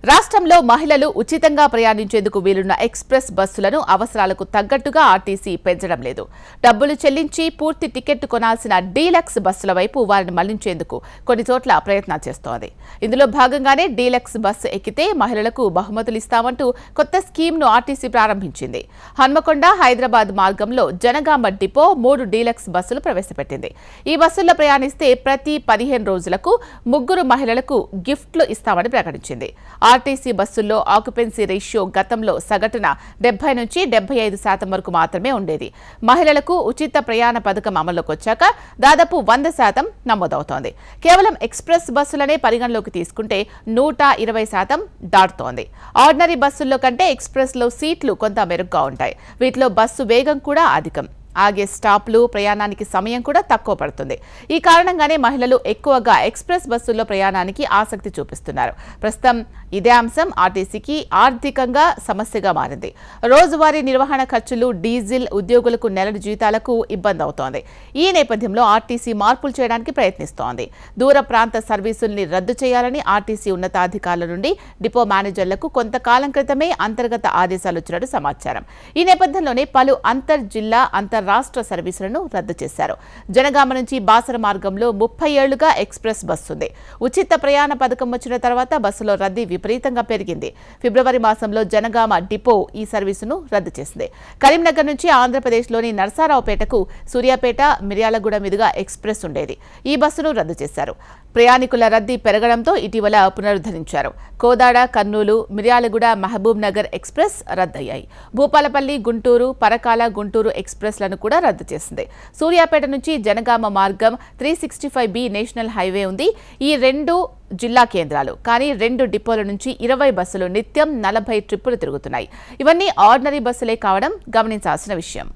రాష్ట్రంలో మహిళలు ఉచితంగా ప్రయాణించేందుకు వీలున్న ఎక్స్ప్రెస్ బస్సులను అవసరాలకు తగ్గట్టుగా ఆర్టీసీ పెంచడం లేదు. డబ్బులు చెల్లించి పూర్తి టికెట్ కొనాల్సిన డీలక్స్ బస్సుల వైపు వారిని మళ్లించేందుకు కొన్ని చోట్ల ప్రయత్నాలు చేస్తోంది. ఇందులో భాగంగానే డీలక్స్ బస్సు ఎక్కితే మహిళలకు బహుమతులు ఇస్తామంటూ కొత్త స్కీమ్ను ఆర్టీసీ ప్రారంభించింది. హన్మకొండ హైదరాబాద్ మార్గంలో జనగామ డిపో 3 డీలక్స్ బస్సులు ప్రవేశపెట్టింది. ఈ బస్సుల్లో ప్రయాణిస్తే ప్రతి 15 రోజులకు 3 మహిళలకు గిఫ్ట్లు ఇస్తామని ప్రకటించింది. ఆర్టీసీ బస్సుల్లో ఆక్యుపెన్సీ రేషియో గతంలో సగటున 70 నుంచి 75% వరకు మాత్రమే ఉండేది. మహిళలకు ఉచిత ప్రయాణ పథకం అమల్లోకి వచ్చాక దాదాపు 100% నమోదవుతోంది. కేవలం ఎక్స్ప్రెస్ బస్సులనే పరిగణలోకి తీసుకుంటే 120% దాటుతోంది. ఆర్డినరీ బస్సుల్లో కంటే ఎక్స్ప్రెస్లో సీట్లు కొంత మెరుగ్గా ఉంటాయి. వీటిలో బస్సు వేగం కూడా అధికం. ఆగే స్టాప్లు, ప్రయాణానికి సమయం కూడా తక్కువ పడుతుంది. ఈ కారణంగానే మహిళలు ఎక్కువగా ఎక్స్ప్రెస్ బస్సుల్లో ప్రయాణానికి ఆసక్తి చూపిస్తున్నారు. ప్రస్తుతం ఇదే అంశం ఆర్టీసీకి ఆర్థికంగా సమస్యగా మారింది. రోజువారీ నిర్వహణ ఖర్చులు, డీజిల్, ఉద్యోగులకు నెలల జీతాలకు ఇబ్బంది అవుతోంది. ఈ నేపథ్యంలో ఆర్టీసీ మార్పులు చేయడానికి ప్రయత్నిస్తోంది. దూర ప్రాంత సర్వీసుల్ని రద్దు చేయాలని ఆర్టీసీ ఉన్నతాధికారుల నుండి డిపో మేనేజర్లకు కొంతకాలం క్రితమే అంతర్గత ఆదేశాలు వచ్చినట్టు సమాచారం. ఈ నేపథ్యంలోనే పలు అంతర్జిల్లా, రాష్ట్ర సర్వీసులను రద్దు చేశారు. జనగామ నుంచి బాసర మార్గంలో 30 ఏళ్లుగా ఎక్స్ప్రెస్ బస్సు ఉంది. ఉచిత ప్రయాణ పథకం వచ్చిన తర్వాత బస్సులో రద్దీ విపరీతంగా పెరిగింది. ఫిబ్రవరి మాసంలో జనగామ డిపో ఈ సర్వీసును రద్దు చేసింది. కరీంనగర్ నుంచి ఆంధ్రప్రదేశ్లోని నర్సారావుపేటకు సూర్యాపేట, మిర్యాలగూడ మీదుగా ఎక్స్ప్రెస్ ఉండేది. ఈ బస్సును రద్దు చేశారు. ప్రయాణికుల రద్దీ పెరగడంతో ఇటీవల పునరుద్ధరించారు. కోదాడ, కర్నూలు, మిర్యాలగూడ, మహబూబ్ నగర్ ఎక్స్ప్రెస్ రద్దయ్యాయి. భూపాలపల్లి, గుంటూరు, పరకాల, గుంటూరు ఎక్స్ప్రెస్లను కూడా రద్దు చేసింది. సూర్యాపేట నుంచి జనగామ మార్గం 365B నేషనల్ హైవే ఉంది. ఈ 2 జిల్లా కేంద్రాలు. కానీ 2 డిపోల నుంచి 20 బస్సులు నిత్యం 40 ట్రిప్పులు తిరుగుతున్నాయి. ఇవన్నీ ఆర్డినరీ బస్సులే కావడం గమనించాల్సిన విషయం.